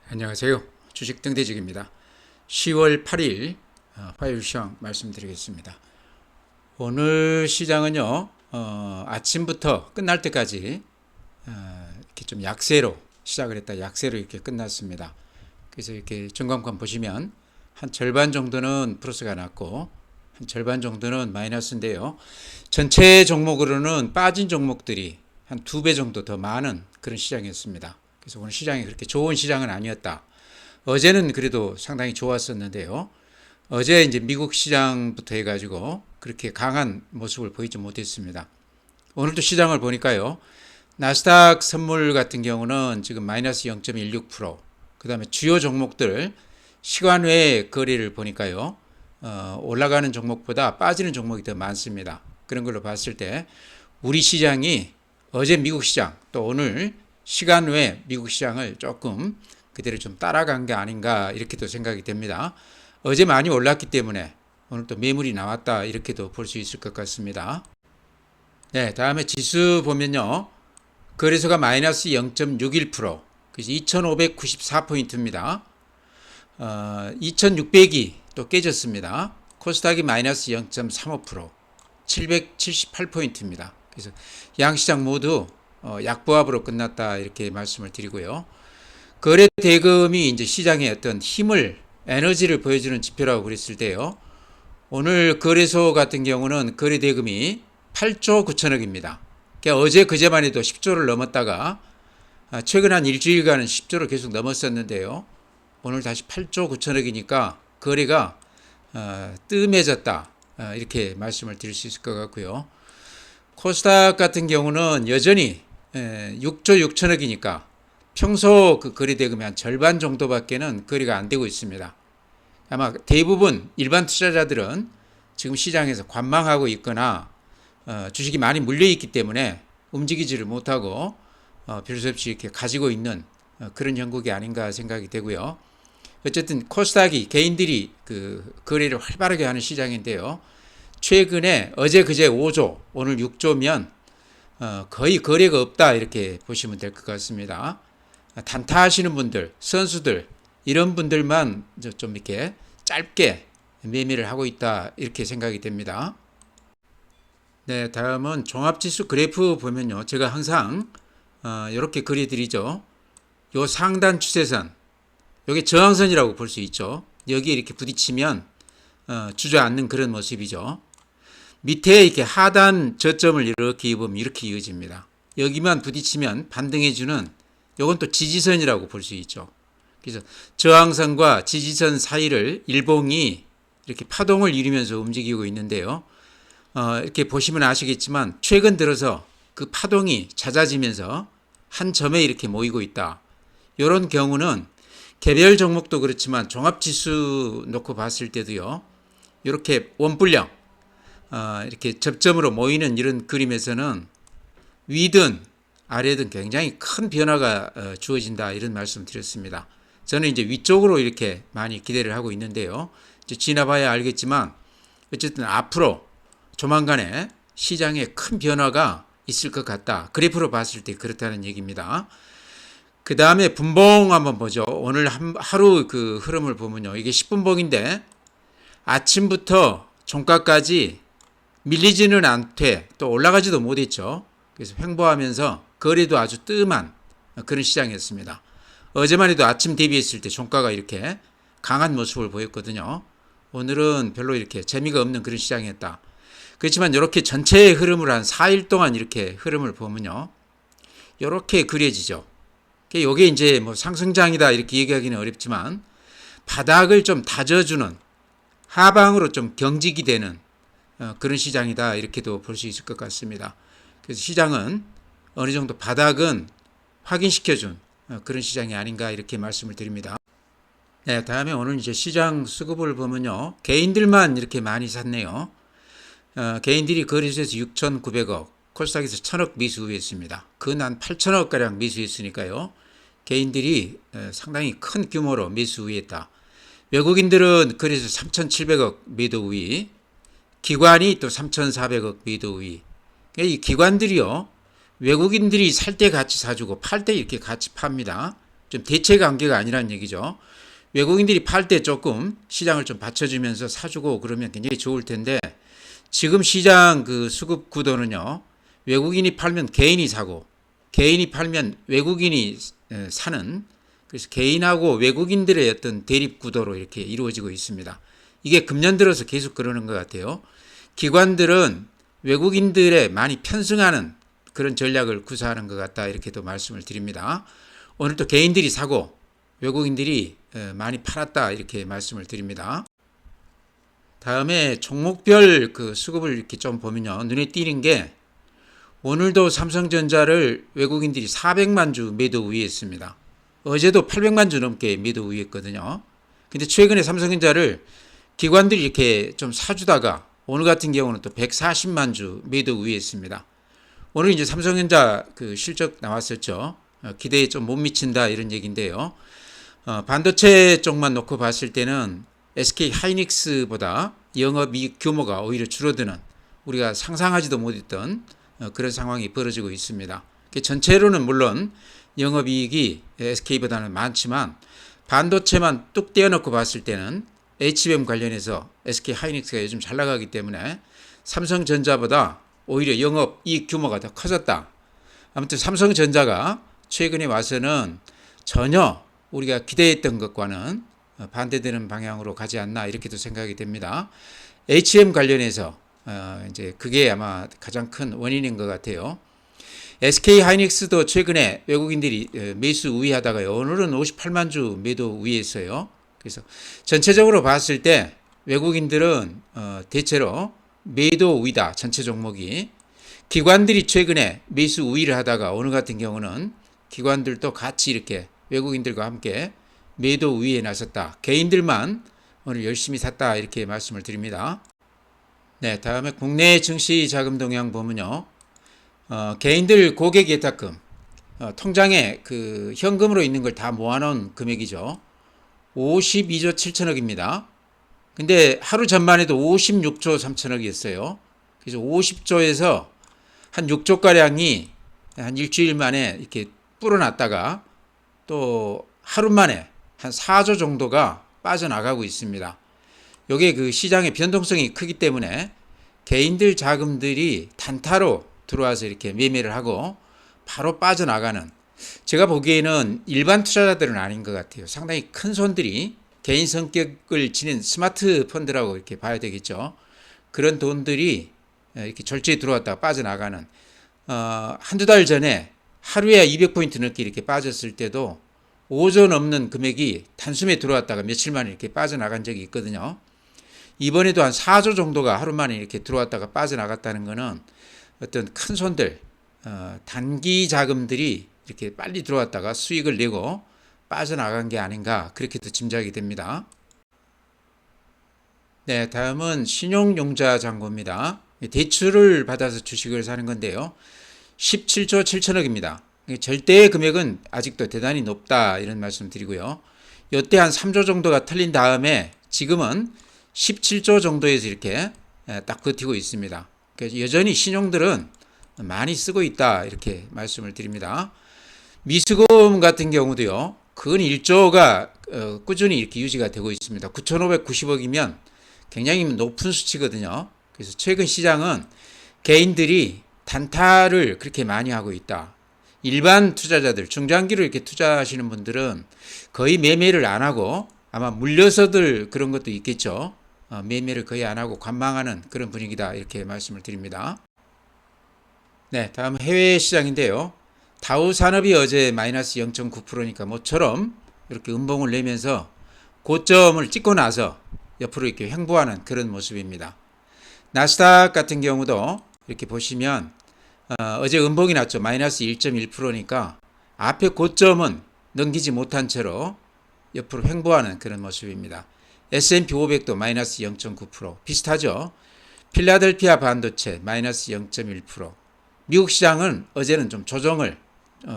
안녕하세요. 주식 등대직입니다. 10월 8일 화요일 시황 말씀드리겠습니다. 오늘 시장은요, 아침부터 끝날 때까지 이렇게 좀 약세로 시작을 했다 약세로 이렇게 끝났습니다. 그래서 이렇게 증권권 보시면 한 절반 정도는 플러스가 났고 한 절반 정도는 마이너스인데요. 전체 종목으로는 빠진 종목들이 한 2배 정도 더 많은 그런 시장이었습니다. 그래서 오늘 시장이 그렇게 좋은 시장은 아니었다. 어제는 그래도 상당히 좋았었는데요. 어제 이제 미국 시장부터 해가지고 그렇게 강한 모습을 보이지 못했습니다. 오늘도 시장을 보니까요. 나스닥 선물 같은 경우는 지금 마이너스 0.16%, 그 다음에 주요 종목들 시간 외의 거래를 보니까요. 올라가는 종목보다 빠지는 종목이 더 많습니다. 그런 걸로 봤을 때 우리 시장이 어제 미국 시장 또 오늘 시간 외 미국 시장을 조금 그대로 좀 따라간 게 아닌가 이렇게도 생각이 됩니다. 어제 많이 올랐기 때문에 오늘 또 매물이 나왔다 이렇게도 볼 수 있을 것 같습니다. 네, 다음에 지수 보면요. 거래소가 마이너스 0.61%, 그래서 2594포인트입니다. 2600이 또 깨졌습니다. 코스닥이 마이너스 0.35%, 778포인트입니다. 그래서 양시장 모두 약보합으로 끝났다 이렇게 말씀을 드리고요. 거래 대금이 이제 시장의 어떤 힘을 에너지를 보여주는 지표라고 그랬을 때요. 오늘 거래소 같은 경우는 거래 대금이 8조 9천억입니다. 그러니까 어제 그제만 해도 10조를 넘었다가 최근 한 일주일간은 10조를 계속 넘었었는데요. 오늘 다시 8조 9천억이니까 거래가 뜸해졌다 이렇게 말씀을 드릴 수 있을 것 같고요. 코스닥 같은 경우는 여전히 6조 6천억이니까 평소 그 거래 대금이 한 절반 정도밖에는 거래가 안 되고 있습니다. 아마 대부분 일반 투자자들은 지금 시장에서 관망하고 있거나 주식이 많이 물려있기 때문에 움직이지를 못하고 별 수 없이 이렇게 가지고 있는 그런 형국이 아닌가 생각이 되고요. 어쨌든 코스닥이 개인들이 그 거래를 활발하게 하는 시장인데요. 최근에 어제 그제 5조 오늘 6조면 거의 거래가 없다 이렇게 보시면 될 것 같습니다. 단타하시는 분들, 선수들 이런 분들만 좀 이렇게 짧게 매매를 하고 있다 이렇게 생각이 됩니다. 네, 다음은 종합지수 그래프 보면요. 제가 항상 이렇게 그려드리죠. 요 상단 추세선, 여기 저항선이라고 볼 수 있죠. 여기에 이렇게 부딪히면 주저앉는 그런 모습이죠. 밑에 이렇게 하단 저점을 이렇게 입으면 이렇게 이어집니다. 여기만 부딪히면 반등해주는 이건 또 지지선이라고 볼 수 있죠. 그래서 저항선과 지지선 사이를 일봉이 이렇게 파동을 이루면서 움직이고 있는데요. 이렇게 보시면 아시겠지만 최근 들어서 그 파동이 잦아지면서 한 점에 이렇게 모이고 있다. 이런 경우는 개별 종목도 그렇지만 종합지수 놓고 봤을 때도요. 이렇게 원뿔령 이렇게 접점으로 모이는 이런 그림에서는 위든 아래든 굉장히 큰 변화가 주어진다 이런 말씀 드렸습니다. 저는 이제 위쪽으로 이렇게 많이 기대를 하고 있는데요. 이제 지나봐야 알겠지만 어쨌든 앞으로 조만간에 시장에 큰 변화가 있을 것 같다. 그래프로 봤을 때 그렇다는 얘기입니다. 그 다음에 분봉 한번 보죠. 오늘 하루 그 흐름을 보면요. 이게 10분봉인데 아침부터 종가까지 밀리지는 않되 또 올라가지도 못했죠. 그래서 횡보하면서 거래도 아주 뜸한 그런 시장이었습니다. 어제만 해도 아침 대비했을 때 종가가 이렇게 강한 모습을 보였거든요. 오늘은 별로 이렇게 재미가 없는 그런 시장이었다. 그렇지만 이렇게 전체의 흐름을 한 4일 동안 이렇게 흐름을 보면요. 이렇게 그려지죠. 이게 이제 뭐 상승장이다 이렇게 얘기하기는 어렵지만 바닥을 좀 다져주는 하방으로 좀 경직이 되는 그런 시장이다 이렇게도 볼 수 있을 것 같습니다. 그래서 시장은 어느 정도 바닥은 확인시켜준 그런 시장이 아닌가 이렇게 말씀을 드립니다. 네, 다음에 오늘 이제 시장 수급을 보면요. 개인들만 이렇게 많이 샀네요. 개인들이 거래소에서 6,900억, 코스닥에서 1,000억 매수했습니다. 근 한 8,000억 가량 매수했으니까요. 개인들이 상당히 큰 규모로 매수했다. 외국인들은 거래소 3,700억 매도 우위, 기관이 또 3,400억 매도 우위. 이 기관들이요. 외국인들이 살 때 같이 사주고 팔 때 이렇게 같이 팝니다. 좀 대체 관계가 아니라는 얘기죠. 외국인들이 팔 때 조금 시장을 좀 받쳐주면서 사주고 그러면 굉장히 좋을 텐데 지금 시장 그 수급 구도는요. 외국인이 팔면 개인이 사고 개인이 팔면 외국인이 사는 그래서 개인하고 외국인들의 어떤 대립 구도로 이렇게 이루어지고 있습니다. 이게 금년 들어서 계속 그러는 것 같아요. 기관들은 외국인들에 많이 편승하는 그런 전략을 구사하는 것 같다 이렇게도 말씀을 드립니다. 오늘 또 개인들이 사고 외국인들이 많이 팔았다 이렇게 말씀을 드립니다. 다음에 종목별 그 수급을 이렇게 좀 보면요. 눈에 띄는 게 오늘도 삼성전자를 외국인들이 400만 주 매도 우위했습니다. 어제도 800만 주 넘게 매도 우위했거든요. 근데 최근에 삼성전자를 기관들이 이렇게 좀 사주다가 오늘 같은 경우는 또 140만 주 매도 우위했습니다. 오늘 이제 삼성전자 그 실적 나왔었죠. 기대에 좀 못 미친다 이런 얘기인데요. 반도체 쪽만 놓고 봤을 때는 SK 하이닉스보다 영업이익 규모가 오히려 줄어드는 우리가 상상하지도 못했던 그런 상황이 벌어지고 있습니다. 전체로는 물론 영업이익이 SK보다는 많지만 반도체만 뚝 떼어놓고 봤을 때는 HBM 관련해서 SK 하이닉스가 요즘 잘 나가기 때문에 삼성전자보다 오히려 영업이익 규모가 더 커졌다. 아무튼 삼성전자가 최근에 와서는 전혀 우리가 기대했던 것과는 반대되는 방향으로 가지 않나 이렇게도 생각이 됩니다. HM 관련해서 이제 그게 아마 가장 큰 원인인 것 같아요. SK 하이닉스도 최근에 외국인들이 매수 우위하다가 오늘은 58만 주 매도 우위했어요. 그래서 전체적으로 봤을 때 외국인들은 대체로 매도 우위다. 전체 종목이. 기관들이 최근에 매수 우위를 하다가 오늘 같은 경우는 기관들도 같이 이렇게 외국인들과 함께 매도 우위에 나섰다. 개인들만 오늘 열심히 샀다. 이렇게 말씀을 드립니다. 네, 다음에 국내 증시 자금 동향 보면요. 개인들 고객 예탁금, 통장에 그 현금으로 있는 걸 다 모아놓은 금액이죠. 52조 7천억입니다. 근데 하루 전만 해도 56조 3천억이었어요. 그래서 50조에서 한 6조가량이 한 일주일 만에 이렇게 불어났다가 또 하루 만에 한 4조 정도가 빠져나가고 있습니다. 이게 그 시장의 변동성이 크기 때문에 개인들 자금들이 단타로 들어와서 이렇게 매매를 하고 바로 빠져나가는, 제가 보기에는 일반 투자자들은 아닌 것 같아요. 상당히 큰 손들이 개인 성격을 지닌 스마트 펀드라고 이렇게 봐야 되겠죠. 그런 돈들이 이렇게 절제에 들어왔다가 빠져나가는, 한두 달 전에 하루에 200포인트 넘게 이렇게 빠졌을 때도 5조 넘는 금액이 단숨에 들어왔다가 며칠 만에 이렇게 빠져나간 적이 있거든요. 이번에도 한 4조 정도가 하루 만에 이렇게 들어왔다가 빠져나갔다는 것은 어떤 큰 손들, 단기 자금들이 이렇게 빨리 들어왔다가 수익을 내고 빠져나간 게 아닌가 그렇게도 짐작이 됩니다. 네, 다음은 신용융자 잔고입니다. 대출을 받아서 주식을 사는 건데요. 17조 7천억입니다. 절대의 금액은 아직도 대단히 높다 이런 말씀 드리고요. 이때 한 3조 정도가 털린 다음에 지금은 17조 정도에서 이렇게 딱 버티고 있습니다. 그래서 여전히 신용들은 많이 쓰고 있다 이렇게 말씀을 드립니다. 미수금 같은 경우도요. 근 1조가 꾸준히 이렇게 유지가 되고 있습니다. 9,590억이면 굉장히 높은 수치거든요. 그래서 최근 시장은 개인들이 단타를 그렇게 많이 하고 있다. 일반 투자자들, 중장기로 이렇게 투자하시는 분들은 거의 매매를 안 하고 아마 물려서들 그런 것도 있겠죠. 매매를 거의 안 하고 관망하는 그런 분위기다 이렇게 말씀을 드립니다. 네, 다음 해외 시장인데요. 다우산업이 어제 마이너스 0.9%니까 모처럼 이렇게 음봉을 내면서 고점을 찍고 나서 옆으로 이렇게 횡보하는 그런 모습입니다. 나스닥 같은 경우도 이렇게 보시면 어제 음봉이 났죠. 마이너스 1.1%니까 앞에 고점은 넘기지 못한 채로 옆으로 횡보하는 그런 모습입니다. S&P 500도 마이너스 0.9% 비슷하죠. 필라델피아 반도체 마이너스 0.1%. 미국 시장은 어제는 좀 조정을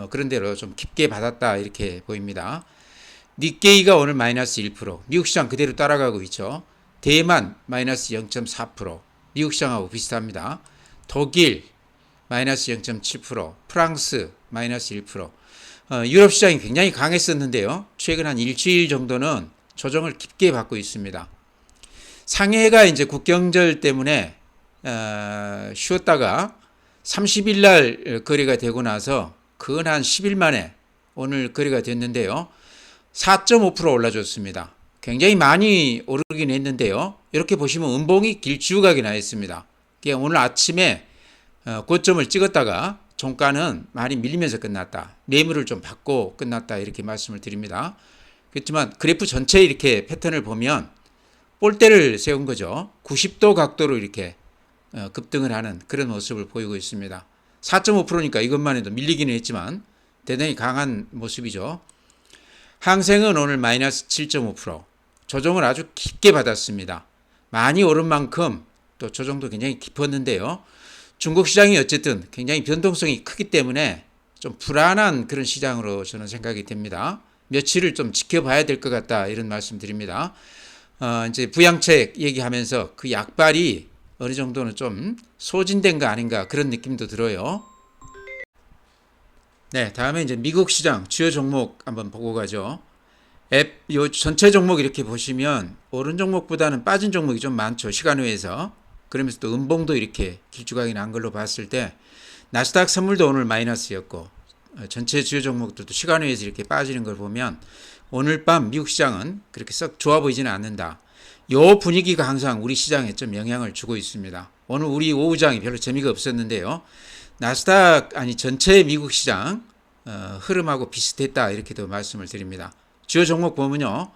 그런 대로 좀 깊게 받았다 이렇게 보입니다. 니케이가 오늘 마이너스 1%, 미국 시장 그대로 따라가고 있죠. 대만 마이너스 0.4%, 미국 시장하고 비슷합니다. 독일 마이너스 0.7%, 프랑스 마이너스 1%. 유럽 시장이 굉장히 강했었는데요. 최근 한 일주일 정도는 조정을 깊게 받고 있습니다. 상해가 이제 국경절 때문에 쉬었다가 30일 날 거래가 되고 나서 근 한 10일 만에 오늘 거래가 됐는데요. 4.5% 올라줬습니다. 굉장히 많이 오르긴 했는데요. 이렇게 보시면 음봉이 길쭉하게 나 있습니다. 오늘 아침에 고점을 찍었다가 종가는 많이 밀리면서 끝났다. 매물을 좀 받고 끝났다. 이렇게 말씀을 드립니다. 그렇지만 그래프 전체 이렇게 패턴을 보면 볼대를 세운 거죠. 90도 각도로 이렇게 급등을 하는 그런 모습을 보이고 있습니다. 4.5%니까 이것만 해도 밀리기는 했지만 대단히 강한 모습이죠. 항생은 오늘 마이너스 7.5% 조정을 아주 깊게 받았습니다. 많이 오른 만큼 또 조정도 굉장히 깊었는데요. 중국 시장이 어쨌든 굉장히 변동성이 크기 때문에 좀 불안한 그런 시장으로 저는 생각이 됩니다. 며칠을 좀 지켜봐야 될 것 같다 이런 말씀 드립니다. 이제 부양책 얘기하면서 그 약발이 어느 정도는 좀 소진된 거 아닌가 그런 느낌도 들어요. 네, 다음에 이제 미국 시장 주요 종목 한번 보고 가죠. 요 전체 종목 이렇게 보시면 오른 종목보다는 빠진 종목이 좀 많죠. 시간외에서. 그러면서 또 음봉도 이렇게 길쭉하게 난 걸로 봤을 때 나스닥 선물도 오늘 마이너스였고 전체 주요 종목들도 시간외에서 이렇게 빠지는 걸 보면 오늘 밤 미국 시장은 그렇게 썩 좋아 보이지는 않는다. 요 분위기가 항상 우리 시장에 좀 영향을 주고 있습니다. 오늘 우리 오후장이 별로 재미가 없었는데요. 나스닥 아니 전체 미국 시장 흐름하고 비슷했다 이렇게도 말씀을 드립니다. 주요 종목 보면요.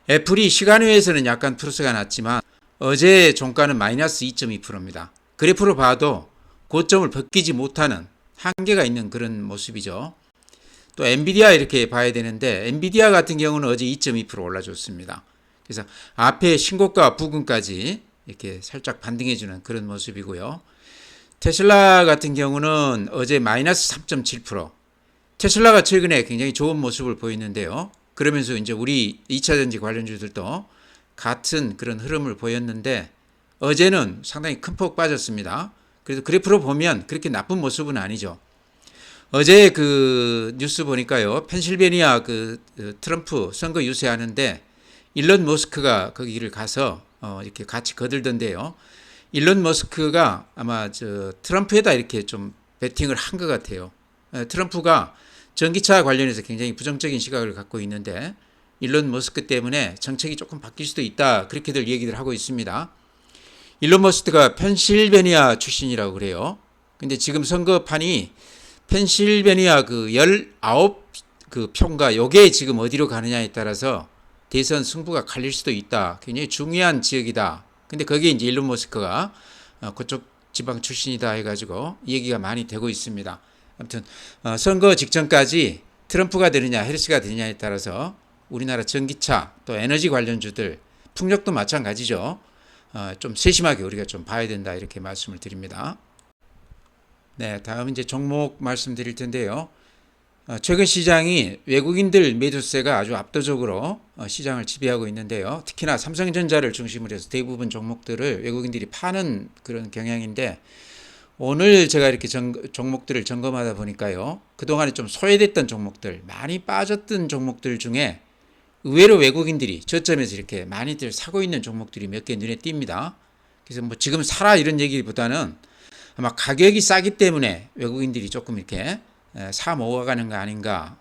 애플이 시간외에서는 약간 플러스가 났지만 어제 종가는 마이너스 2.2%입니다. 그래프로 봐도 고점을 벗기지 못하는 한계가 있는 그런 모습이죠. 또 엔비디아 이렇게 봐야 되는데 엔비디아 같은 경우는 어제 2.2% 올라줬습니다. 그래서 앞에 신고가 부근까지 이렇게 살짝 반등해주는 그런 모습이고요. 테슬라 같은 경우는 어제 마이너스 3.7%. 테슬라가 최근에 굉장히 좋은 모습을 보이는데요. 그러면서 이제 우리 2차전지 관련주들도 같은 그런 흐름을 보였는데 어제는 상당히 큰 폭 빠졌습니다. 그래도 그래프로 보면 그렇게 나쁜 모습은 아니죠. 어제 그 뉴스 보니까요. 펜실베니아 그 트럼프 선거 유세하는데 일론 머스크가 거기를 가서 이렇게 같이 거들던데요. 일론 머스크가 아마 저 트럼프에다 이렇게 좀 베팅을 한 것 같아요. 트럼프가 전기차 관련해서 굉장히 부정적인 시각을 갖고 있는데 일론 머스크 때문에 정책이 조금 바뀔 수도 있다. 그렇게들 얘기를 하고 있습니다. 일론 머스크가 펜실베니아 출신이라고 그래요. 근데 지금 선거판이 펜실베니아 그 19 그 표인가 요게 지금 어디로 가느냐에 따라서 대선 승부가 갈릴 수도 있다. 굉장히 중요한 지역이다. 근데 거기에 이제 일론 머스크가 그쪽 지방 출신이다 해가지고 얘기가 많이 되고 있습니다. 아무튼 선거 직전까지 트럼프가 되느냐 해리스가 되느냐에 따라서 우리나라 전기차 또 에너지 관련주들 풍력도 마찬가지죠. 좀 세심하게 우리가 좀 봐야 된다 이렇게 말씀을 드립니다. 네, 다음 이제 종목 말씀드릴 텐데요. 최근 시장이 외국인들 매도세가 아주 압도적으로 시장을 지배하고 있는데요. 특히나 삼성전자를 중심으로 해서 대부분 종목들을 외국인들이 파는 그런 경향인데 오늘 제가 이렇게 종목들을 점검하다 보니까요. 그동안에 좀 소외됐던 종목들, 많이 빠졌던 종목들 중에 의외로 외국인들이 저점에서 이렇게 많이들 사고 있는 종목들이 몇 개 눈에 띕니다. 그래서 뭐 지금 사라 이런 얘기보다는 아마 가격이 싸기 때문에 외국인들이 조금 이렇게 사 모아가는 거 아닌가.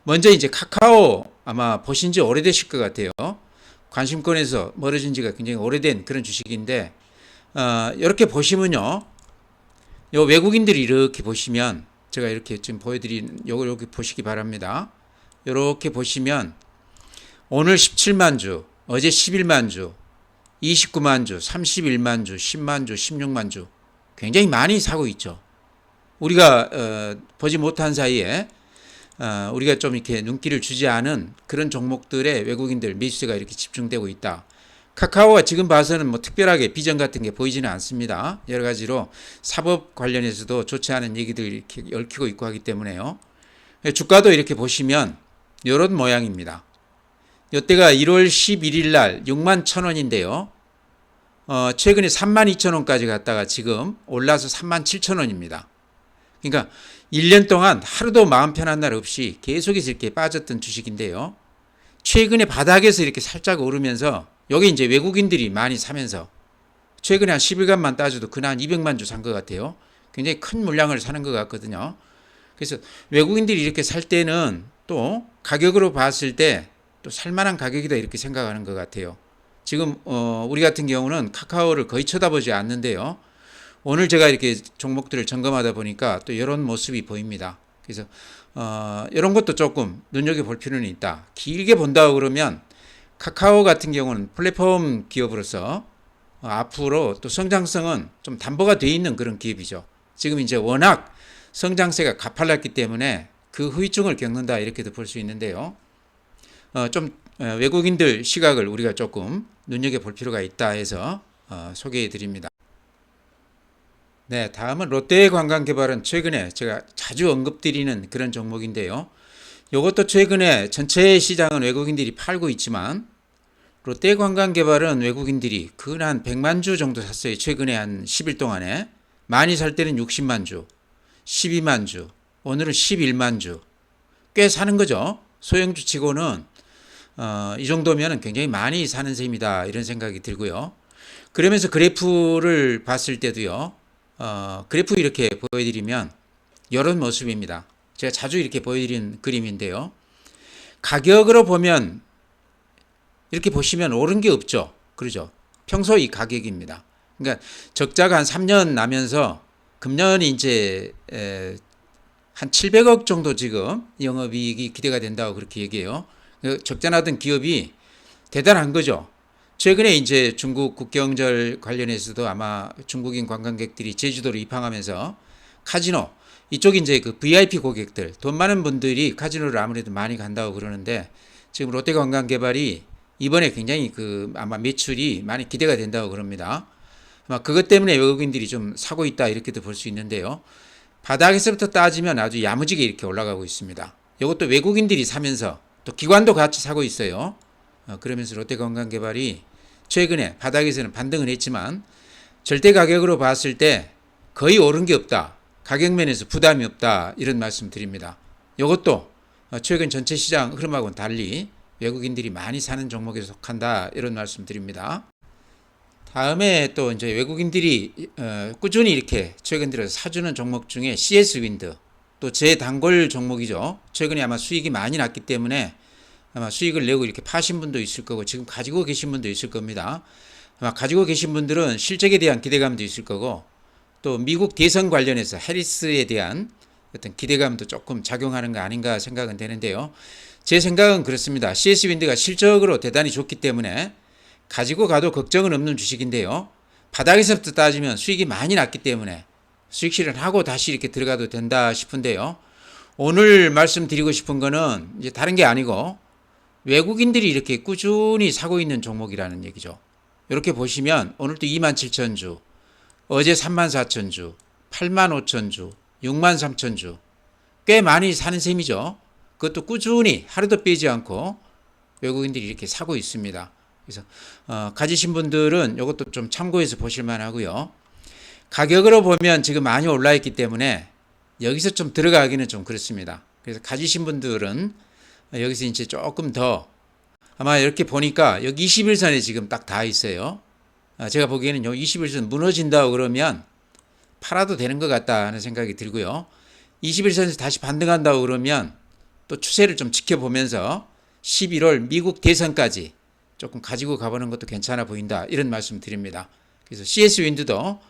먼저 이제 카카오 아마 보신 지 오래되실 것 같아요. 관심권에서 멀어진 지가 굉장히 오래된 그런 주식인데 이렇게 보시면요. 요 외국인들이 이렇게 보시면 제가 이렇게 지금 보여드린 요거 이렇게 보시기 바랍니다. 이렇게 보시면 오늘 17만 주, 어제 11만 주, 29만 주, 31만 주, 10만 주, 16만 주 굉장히 많이 사고 있죠. 우리가 보지 못한 사이에 우리가 좀 이렇게 눈길을 주지 않은 그런 종목들의 외국인들 매수세가 이렇게 집중되고 있다. 카카오가 지금 봐서는 뭐 특별하게 비전 같은 게 보이지는 않습니다. 여러 가지로 사법 관련해서도 좋지 않은 얘기들이 이렇게 얽히고 있고 하기 때문에요. 주가도 이렇게 보시면 이런 모양입니다. 이때가 1월 11일 날 6만 1,000원인데요. 최근에 3만 2천 원까지 갔다가 지금 올라서 3만 7천 원입니다. 그러니까 1년 동안 하루도 마음 편한 날 없이 계속해서 이렇게 빠졌던 주식인데요. 최근에 바닥에서 이렇게 살짝 오르면서 여기 이제 외국인들이 많이 사면서 최근에 한 10일간만 따져도 그날 한 200만 주 산 것 같아요. 굉장히 큰 물량을 사는 것 같거든요. 그래서 외국인들이 이렇게 살 때는 또 가격으로 봤을 때 또 살만한 가격이다 이렇게 생각하는 것 같아요. 지금 우리 같은 경우는 카카오를 거의 쳐다보지 않는데요. 오늘 제가 이렇게 종목들을 점검하다 보니까 또 이런 모습이 보입니다. 그래서 이런 것도 조금 눈여겨볼 필요는 있다. 길게 본다고 그러면 카카오 같은 경우는 플랫폼 기업으로서 앞으로 또 성장성은 좀 담보가 돼 있는 그런 기업이죠. 지금 이제 워낙 성장세가 가팔랐기 때문에 그 후유증을 겪는다 이렇게도 볼 수 있는데요. 좀 외국인들 시각을 우리가 조금 눈여겨볼 필요가 있다 해서 소개해 드립니다. 네, 다음은 롯데관광개발은 최근에 제가 자주 언급드리는 그런 종목인데요. 이것도 최근에 전체 시장은 외국인들이 팔고 있지만 롯데관광개발은 외국인들이 근 100만 주 정도 샀어요. 최근에 한 10일 동안에. 많이 살 때는 60만 주, 12만 주, 오늘은 11만 주. 꽤 사는 거죠. 소형주 치고는 이 정도면 굉장히 많이 사는 셈이다 이런 생각이 들고요. 그러면서 그래프를 봤을 때도요. 그래프 이렇게 보여드리면 이런 모습입니다. 제가 자주 이렇게 보여드리는 그림인데요. 가격으로 보면 이렇게 보시면 오른 게 없죠. 그러죠. 평소 이 가격입니다. 그러니까 적자가 한 3년 나면서 금년이 이제 한 700억 정도 지금 영업이익이 기대가 된다고 그렇게 얘기해요. 적자 나던 기업이 대단한 거죠. 최근에 이제 중국 국경절 관련해서도 아마 중국인 관광객들이 제주도로 입항하면서 카지노 이쪽 이제 그 VIP 고객들 돈 많은 분들이 카지노를 아무래도 많이 간다고 그러는데 지금 롯데관광개발이 이번에 굉장히 그 아마 매출이 많이 기대가 된다고 그럽니다. 아마 그것 때문에 외국인들이 좀 사고 있다 이렇게도 볼 수 있는데요. 바닥에서부터 따지면 아주 야무지게 이렇게 올라가고 있습니다. 이것도 외국인들이 사면서 또 기관도 같이 사고 있어요. 그러면서 롯데관광개발이 최근에 바닥에서는 반등을 했지만 절대 가격으로 봤을 때 거의 오른 게 없다. 가격 면에서 부담이 없다. 이런 말씀 드립니다. 이것도 최근 전체 시장 흐름하고는 달리 외국인들이 많이 사는 종목에 속한다. 이런 말씀 드립니다. 다음에 또 이제 외국인들이 꾸준히 이렇게 최근 들어서 사주는 종목 중에 CS 윈드 또 제 단골 종목이죠. 최근에 아마 수익이 많이 났기 때문에 아마 수익을 내고 이렇게 파신 분도 있을 거고 지금 가지고 계신 분도 있을 겁니다. 아마 가지고 계신 분들은 실적에 대한 기대감도 있을 거고 또 미국 대선 관련해서 해리스에 대한 어떤 기대감도 조금 작용하는 거 아닌가 생각은 되는데요. 제 생각은 그렇습니다. CS 윈드가 실적으로 대단히 좋기 때문에 가지고 가도 걱정은 없는 주식인데요. 바닥에서부터 따지면 수익이 많이 났기 때문에 수익 실현하고 다시 이렇게 들어가도 된다 싶은데요. 오늘 말씀드리고 싶은 거는 이제 다른 게 아니고 외국인들이 이렇게 꾸준히 사고 있는 종목이라는 얘기죠. 이렇게 보시면 오늘도 27,000주, 어제 34,000주, 85,000주, 63,000주 꽤 많이 사는 셈이죠. 그것도 꾸준히 하루도 빼지 않고 외국인들이 이렇게 사고 있습니다. 그래서 가지신 분들은 이것도 좀 참고해서 보실 만하고요. 가격으로 보면 지금 많이 올라 있기 때문에 여기서 좀 들어가기는 좀 그렇습니다. 그래서 가지신 분들은 여기서 이제 조금 더 아마 이렇게 보니까 여기 21선에 지금 딱 다 있어요. 제가 보기에는 요 21선 무너진다고 그러면 팔아도 되는 것 같다 하는 생각이 들고요. 21선에서 다시 반등한다고 그러면 또 추세를 좀 지켜보면서 11월 미국 대선까지 조금 가지고 가보는 것도 괜찮아 보인다 이런 말씀 드립니다. 그래서 CS 윈드도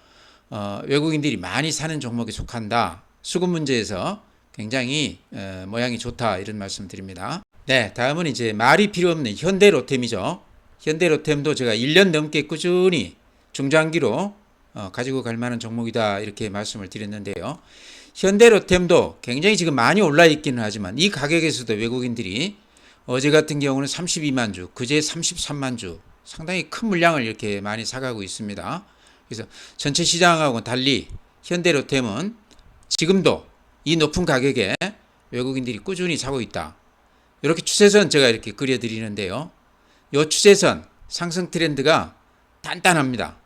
외국인들이 많이 사는 종목에 속한다. 수급 문제에서 굉장히 모양이 좋다 이런 말씀 드립니다. 네, 다음은 이제 말이 필요 없는 현대로템이죠. 현대로템도 제가 1년 넘게 꾸준히 중장기로 가지고 갈 만한 종목이다 이렇게 말씀을 드렸는데요. 현대로템도 굉장히 지금 많이 올라 있기는 하지만 이 가격에서도 외국인들이 어제 같은 경우는 32만 주, 그제 33만 주 상당히 큰 물량을 이렇게 많이 사가고 있습니다. 그래서 전체 시장하고는 달리 현대로템은 지금도 이 높은 가격에 외국인들이 꾸준히 사고 있다. 이렇게 추세선 제가 이렇게 그려드리는데요. 이 추세선 상승 트렌드가 단단합니다.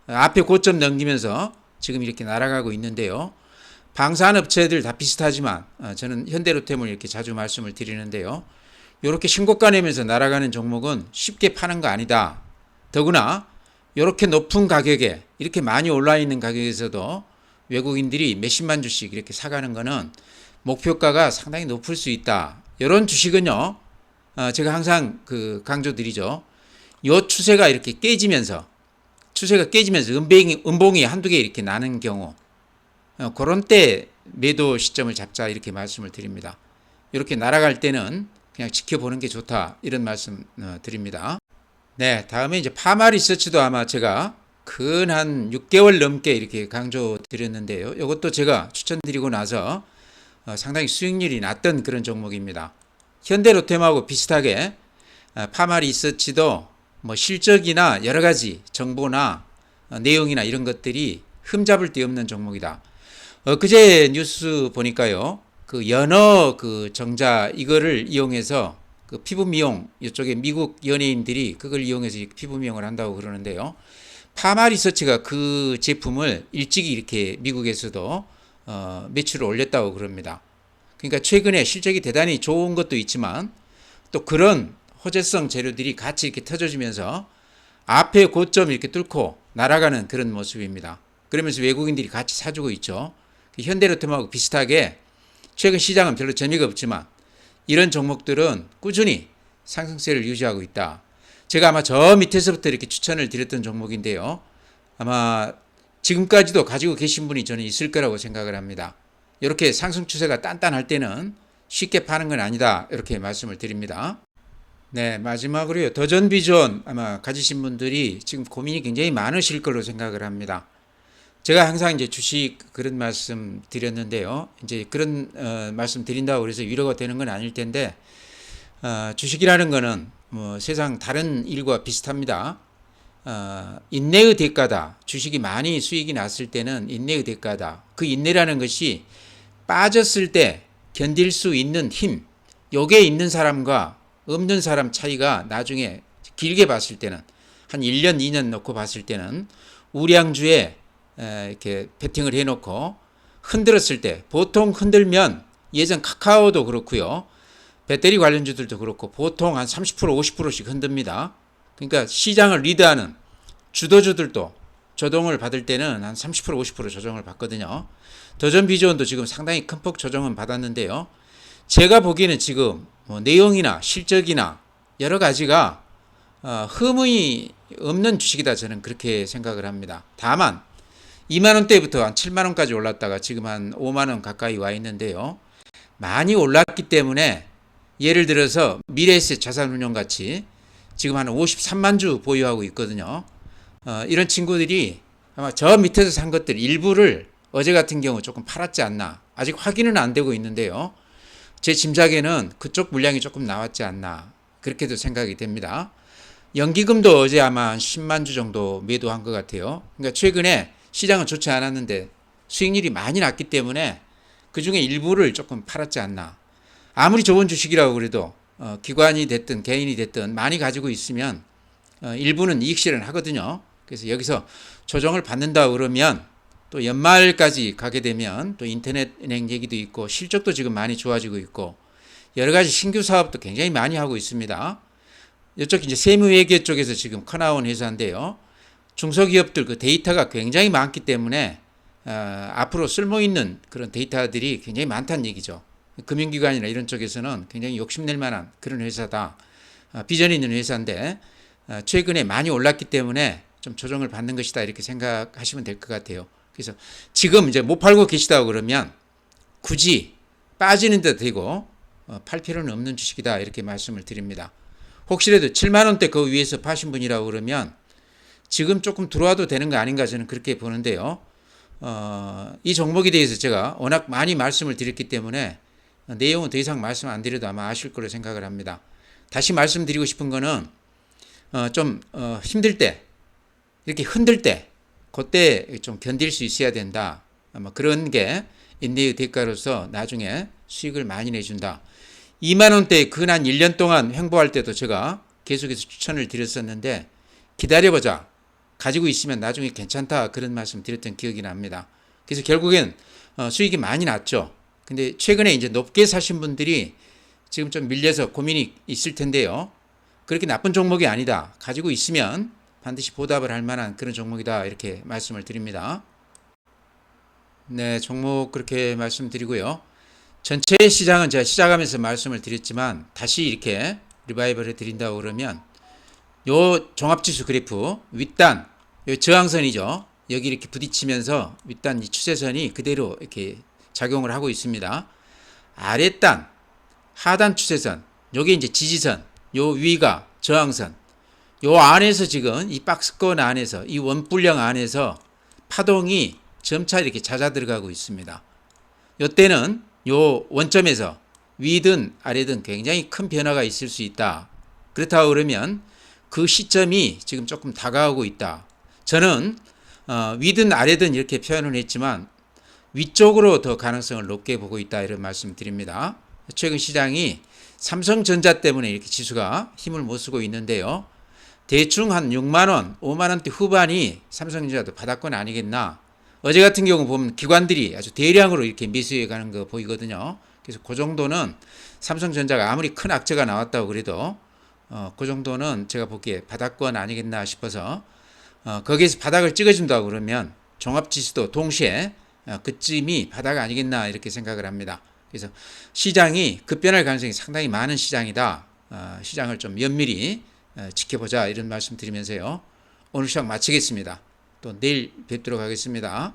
앞에 고점 넘기면서 지금 이렇게 날아가고 있는데요. 방산업체들 다 비슷하지만 저는 현대로템을 이렇게 자주 말씀을 드리는데요. 이렇게 신고가 내면서 날아가는 종목은 쉽게 파는 거 아니다. 더구나 이렇게 높은 가격에 이렇게 많이 올라 있는 가격에서도 외국인들이 몇십만 주씩 이렇게 사가는 거는 목표가가 상당히 높을 수 있다. 이런 주식은요, 제가 항상 강조드리죠. 이 추세가 이렇게 깨지면서 음봉이 한두 개 이렇게 나는 경우, 그런 때 매도 시점을 잡자 이렇게 말씀을 드립니다. 이렇게 날아갈 때는 그냥 지켜보는 게 좋다 이런 말씀 드립니다. 네, 다음에 이제 파마 리서치도 아마 제가 근 한 6개월 넘게 이렇게 강조 드렸는데요. 이것도 제가 추천드리고 나서 상당히 수익률이 낮던 그런 종목입니다. 현대로템하고 비슷하게 파마 리서치도 뭐 실적이나 여러 가지 정보나 내용이나 이런 것들이 흠잡을 데 없는 종목이다. 그제 뉴스 보니까요. 그 연어 정자 이거를 이용해서 그 피부 미용 이쪽에 미국 연예인들이 그걸 이용해서 피부 미용을 한다고 그러는데요. 파마 리서치가 그 제품을 일찍이 이렇게 미국에서도 매출을 올렸다고 그럽니다. 그러니까 최근에 실적이 대단히 좋은 것도 있지만 또 그런 호재성 재료들이 같이 이렇게 터져지면서 앞에 고점 이렇게 뚫고 날아가는 그런 모습입니다. 그러면서 외국인들이 같이 사주고 있죠. 현대로템하고 비슷하게 최근 시장은 별로 재미가 없지만 이런 종목들은 꾸준히 상승세를 유지하고 있다. 제가 아마 저 밑에서부터 이렇게 추천을 드렸던 종목인데요. 아마 지금까지도 가지고 계신 분이 저는 있을 거라고 생각을 합니다. 이렇게 상승 추세가 단단할 때는 쉽게 파는 건 아니다. 이렇게 말씀을 드립니다. 네, 마지막으로요. 더전비전 아마 가지신 분들이 지금 고민이 굉장히 많으실 걸로 생각을 합니다. 제가 항상 이제 주식 그런 말씀 드렸는데요. 이제 그런 말씀 드린다고 그래서 위로가 되는 건 아닐 텐데 주식이라는 거는 뭐 세상 다른 일과 비슷합니다. 인내의 대가다. 주식이 많이 수익이 났을 때는 인내의 대가다. 그 인내라는 것이 빠졌을 때 견딜 수 있는 힘, 요게 있는 사람과 없는 사람 차이가 나중에 길게 봤을 때는 한 1년, 2년 놓고 봤을 때는 우량주에 이렇게 베팅을 해놓고 흔들었을 때 보통 흔들면 예전 카카오도 그렇고요. 배터리 관련주들도 그렇고 보통 한 30% 50%씩 흔듭니다. 그러니까 시장을 리드하는 주도주들도 조정을 받을 때는 한 30% 50% 조정을 받거든요. 더전비전도 지금 상당히 큰 폭 조정은 받았는데요. 제가 보기에는 지금 뭐 내용이나 실적이나 여러 가지가 흠이 없는 주식이다 저는 그렇게 생각을 합니다. 다만 2만원대부터 한 7만원까지 올랐다가 지금 한 5만원 가까이 와 있는데요. 많이 올랐기 때문에 예를 들어서 미래에셋 자산운용같이 지금 한 53만 주 보유하고 있거든요. 이런 친구들이 아마 저 밑에서 산 것들 일부를 어제 같은 경우 조금 팔았지 않나. 아직 확인은 안 되고 있는데요. 제 짐작에는 그쪽 물량이 조금 나왔지 않나. 그렇게도 생각이 됩니다. 연기금도 어제 아마 한 10만 주 정도 매도한 것 같아요. 그러니까 최근에 시장은 좋지 않았는데 수익률이 많이 났기 때문에 그 중에 일부를 조금 팔았지 않나. 아무리 좋은 주식이라고 그래도 기관이 됐든 개인이 됐든 많이 가지고 있으면 일부는 이익 실현하거든요. 그래서 여기서 조정을 받는다 그러면 또 연말까지 가게 되면 또 인터넷은행 얘기도 있고 실적도 지금 많이 좋아지고 있고 여러 가지 신규 사업도 굉장히 많이 하고 있습니다. 이쪽 이제 세무회계 쪽에서 지금 커나온 회사인데요. 중소기업들 그 데이터가 굉장히 많기 때문에 앞으로 쓸모있는 그런 데이터들이 굉장히 많다는 얘기죠. 금융기관이나 이런 쪽에서는 굉장히 욕심낼 만한 그런 회사다. 비전이 있는 회사인데 최근에 많이 올랐기 때문에 좀 조정을 받는 것이다 이렇게 생각하시면 될 것 같아요. 그래서 지금 이제 못 팔고 계시다고 그러면 굳이 빠지는 데 되고 팔 필요는 없는 주식이다 이렇게 말씀을 드립니다. 혹시라도 7만원대 그 위에서 파신 분이라고 그러면 지금 조금 들어와도 되는 거 아닌가 저는 그렇게 보는데요. 이 종목에 대해서 제가 워낙 많이 말씀을 드렸기 때문에 내용은 더 이상 말씀 안 드려도 아마 아실 거로 생각을 합니다. 다시 말씀드리고 싶은 거는 좀 힘들 때 이렇게 흔들 때 그때 좀 견딜 수 있어야 된다. 아마 그런 게 인내의 대가로서 나중에 수익을 많이 내준다. 2만원대 근한 1년 동안 횡보할 때도 제가 계속해서 추천을 드렸었는데 기다려보자. 가지고 있으면 나중에 괜찮다. 그런 말씀 드렸던 기억이 납니다. 그래서 결국엔 수익이 많이 났죠. 근데 최근에 이제 높게 사신 분들이 지금 좀 밀려서 고민이 있을 텐데요. 그렇게 나쁜 종목이 아니다. 가지고 있으면 반드시 보답을 할 만한 그런 종목이다. 이렇게 말씀을 드립니다. 네, 종목 그렇게 말씀드리고요. 전체 시장은 제가 시작하면서 말씀을 드렸지만 다시 이렇게 리바이벌 해 드린다고 그러면 요 종합지수 그래프 윗단, 요 저항선이죠. 여기 이렇게 부딪히면서 윗단 이 추세선이 그대로 이렇게 작용을 하고 있습니다. 아랫단, 하단 추세선, 요게 이제 지지선, 요 위가 저항선, 요 안에서 지금 이 박스권 안에서 이 원뿔령 안에서 파동이 점차 이렇게 잦아 들어가고 있습니다. 요때는 요 원점에서 위든 아래든 굉장히 큰 변화가 있을 수 있다. 그렇다고 그러면 그 시점이 지금 조금 다가오고 있다. 저는 위든 아래든 이렇게 표현을 했지만 위쪽으로 더 가능성을 높게 보고 있다 이런 말씀 드립니다. 최근 시장이 삼성전자 때문에 이렇게 지수가 힘을 못 쓰고 있는데요. 대충 한 6만원, 5만원대 후반이 삼성전자도 바닥권 아니겠나. 어제 같은 경우 보면 기관들이 아주 대량으로 이렇게 매수해 가는 거 보이거든요. 그래서 그 정도는 삼성전자가 아무리 큰 악재가 나왔다고 그래도 그 정도는 제가 보기에 바닥권 아니겠나 싶어서 거기에서 바닥을 찍어준다고 그러면 종합지수도 동시에 그쯤이 바닥 아니겠나 이렇게 생각을 합니다. 그래서 시장이 급변할 가능성이 상당히 많은 시장이다. 시장을 좀 면밀히 지켜보자 이런 말씀 드리면서요. 오늘 시간 마치겠습니다. 또 내일 뵙도록 하겠습니다.